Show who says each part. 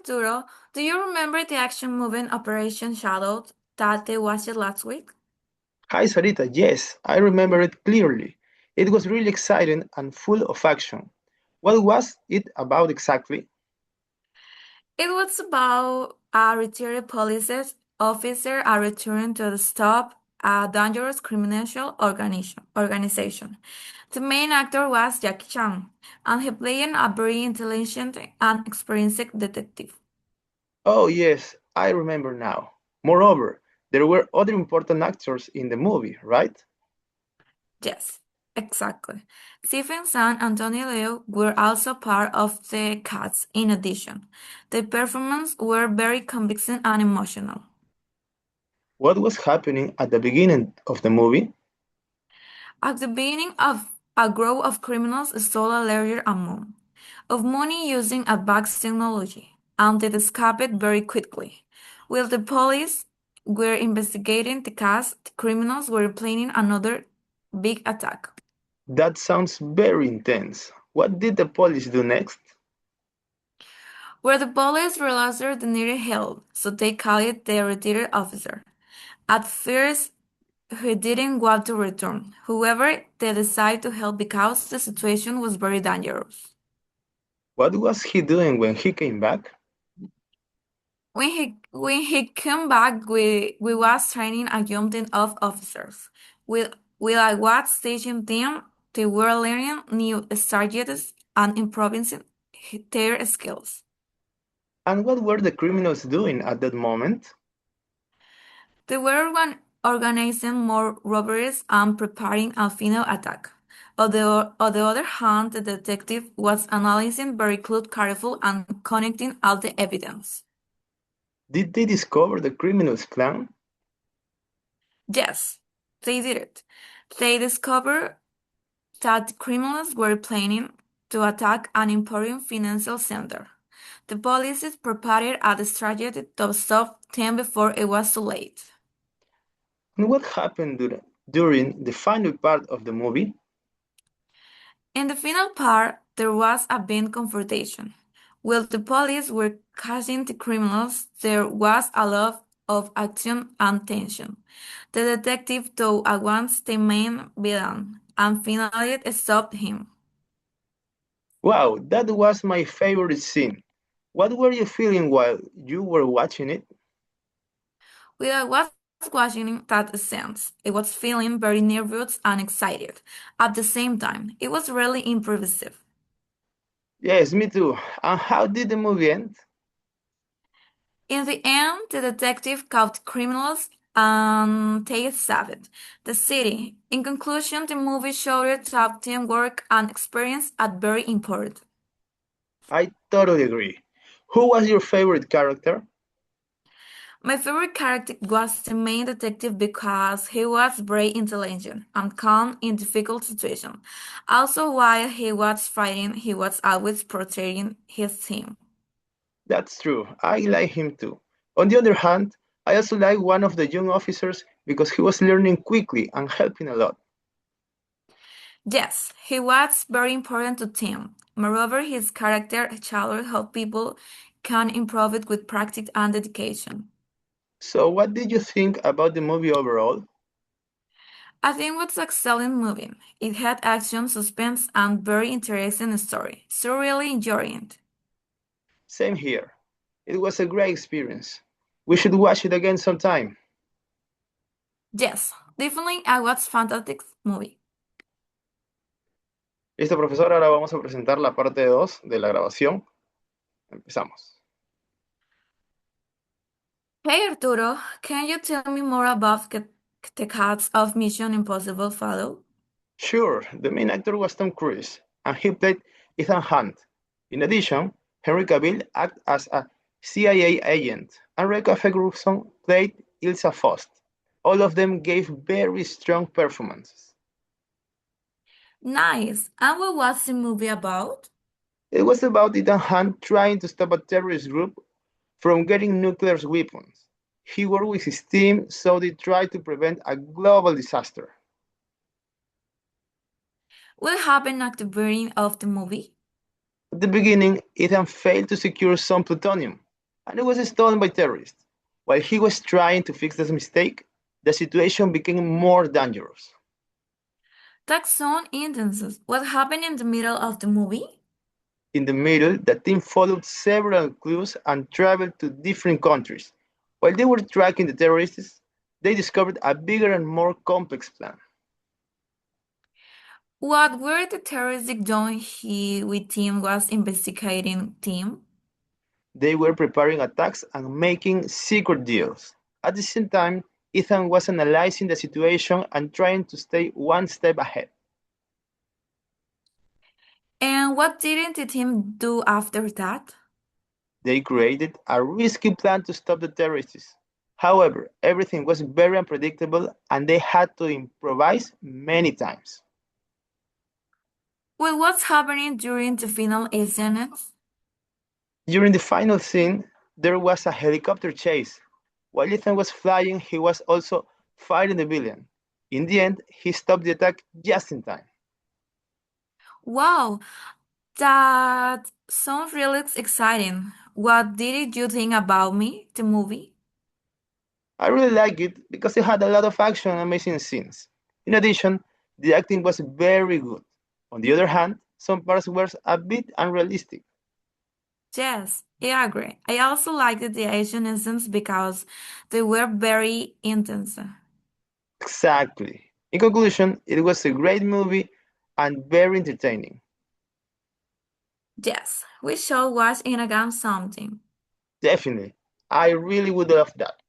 Speaker 1: Arturo, do you remember the action movie Operation Shadow that they watched last week?
Speaker 2: Hi Sarita, yes, I remember it clearly. It was really exciting and full of action. What was it about exactly?
Speaker 1: It was about a retired police officer returning to stop a dangerous criminal organization. The main actor was Jackie Chan, and he played a very intelligent and experienced detective.
Speaker 2: Oh, yes, I remember now. Moreover, there were other important actors in the movie, right?
Speaker 1: Yes, exactly. Stephen and Antonio Leo were also part of the cast in addition. The performances were very convincing and emotional.
Speaker 2: What was happening at the beginning of the movie?
Speaker 1: At the beginning of a group of criminals stole a larger amount of money using advanced technology, and they escaped very quickly. While the police were investigating the case, the criminals were planning another big attack.
Speaker 2: That sounds very intense. What did the police do next?
Speaker 1: Where the police realized they needed help, so they called the retired officer. At first, he didn't want to return. However, they decided to help because the situation was very dangerous.
Speaker 2: What was he doing when he came back?
Speaker 1: When he came back, we was training a young team of officers. We I was teaching them they were learning new strategies and improving their skills.
Speaker 2: And what were the criminals doing at that moment?
Speaker 1: They were organizing more robberies and preparing a final attack. On the other hand, the detective was analyzing very careful and connecting all the evidence.
Speaker 2: Did they discover the criminals' plan?
Speaker 1: Yes, they did it. They discovered that criminals were planning to attack an important financial center. The police prepared a strategy to stop them before it was too late.
Speaker 2: And what happened during the final part of the movie?
Speaker 1: In the final part, there was a big confrontation. While the police were catching the criminals, there was a lot of action and tension. The detective took at once the main villain and finally stopped him.
Speaker 2: Wow, that was my favorite scene. What were you feeling while you were watching it?
Speaker 1: While I was watching that sense, I was feeling very nervous and excited. At the same time, it was really impressive.
Speaker 2: Yes, me too. And how did the movie end?
Speaker 1: In the end, the detective caught criminals and they saved the city. In conclusion, the movie showed that teamwork and experience are very important.
Speaker 2: I totally agree. Who was your favorite character?
Speaker 1: My favorite character was the main detective because he was very intelligent and calm in difficult situations. Also, while he was fighting, he was always protecting his team.
Speaker 2: That's true. I like him too. On the other hand, I also like one of the young officers because he was learning quickly and helping a lot.
Speaker 1: Yes, he was very important to Tim. Moreover, his character showed how people can improve it with practice and dedication.
Speaker 2: So, what did you think about the movie overall?
Speaker 1: I think it was excellent movie. It had action, suspense, and very interesting story. So really enjoying it.
Speaker 2: Same here. It was a great experience. We should watch it again sometime.
Speaker 1: Yes, definitely I watched fantastic movie.
Speaker 2: Listo, profesor, ahora vamos a presentar la parte 2 de la grabación. Empezamos.
Speaker 1: Hey Arturo, can you tell me more about the cast of Mission Impossible Follow?
Speaker 2: Sure, the main actor was Tom Cruise, and he played Ethan Hunt. In addition, Henry Cavill acted as a CIA agent, and Rebecca Ferguson played Ilsa Faust. All of them gave very strong performances.
Speaker 1: Nice. And what was the movie about?
Speaker 2: It was about Ethan Hunt trying to stop a terrorist group from getting nuclear weapons. He worked with his team so they tried to prevent a global disaster.
Speaker 1: What happened at the beginning of the movie?
Speaker 2: At the beginning, Ethan failed to secure some plutonium. and it was stolen by terrorists. While he was trying to fix this mistake, the situation became more dangerous.
Speaker 1: That sounds intense. What happened in the middle of the movie?
Speaker 2: In the middle, the team followed several clues and traveled to different countries. While they were tracking the terrorists, they discovered a bigger and more complex plan.
Speaker 1: What were the terrorists doing he with team was investigating team?
Speaker 2: They were preparing attacks and making secret deals. At the same time, Ethan was analyzing the situation and trying to stay one step ahead.
Speaker 1: And what didn't the team do after that?
Speaker 2: They created a risky plan to stop the terrorists. However, everything was very unpredictable and they had to improvise many times.
Speaker 1: Well, what's happening during the final scenes?
Speaker 2: During the final scene, there was a helicopter chase. While Ethan was flying, he was also fighting the villain. In the end, he stopped the attack just in time.
Speaker 1: Wow, that sounds really exciting. What did you think about me, the movie?
Speaker 2: I really liked it because it had a lot of action and amazing scenes. In addition, the acting was very good. On the other hand, some parts were a bit unrealistic.
Speaker 1: Yes, I agree. I also liked the Asian essence because they were very intense.
Speaker 2: Exactly. In conclusion, it was a great movie and very entertaining.
Speaker 1: Yes, we should watch it again sometime.
Speaker 2: Definitely. I really would love that.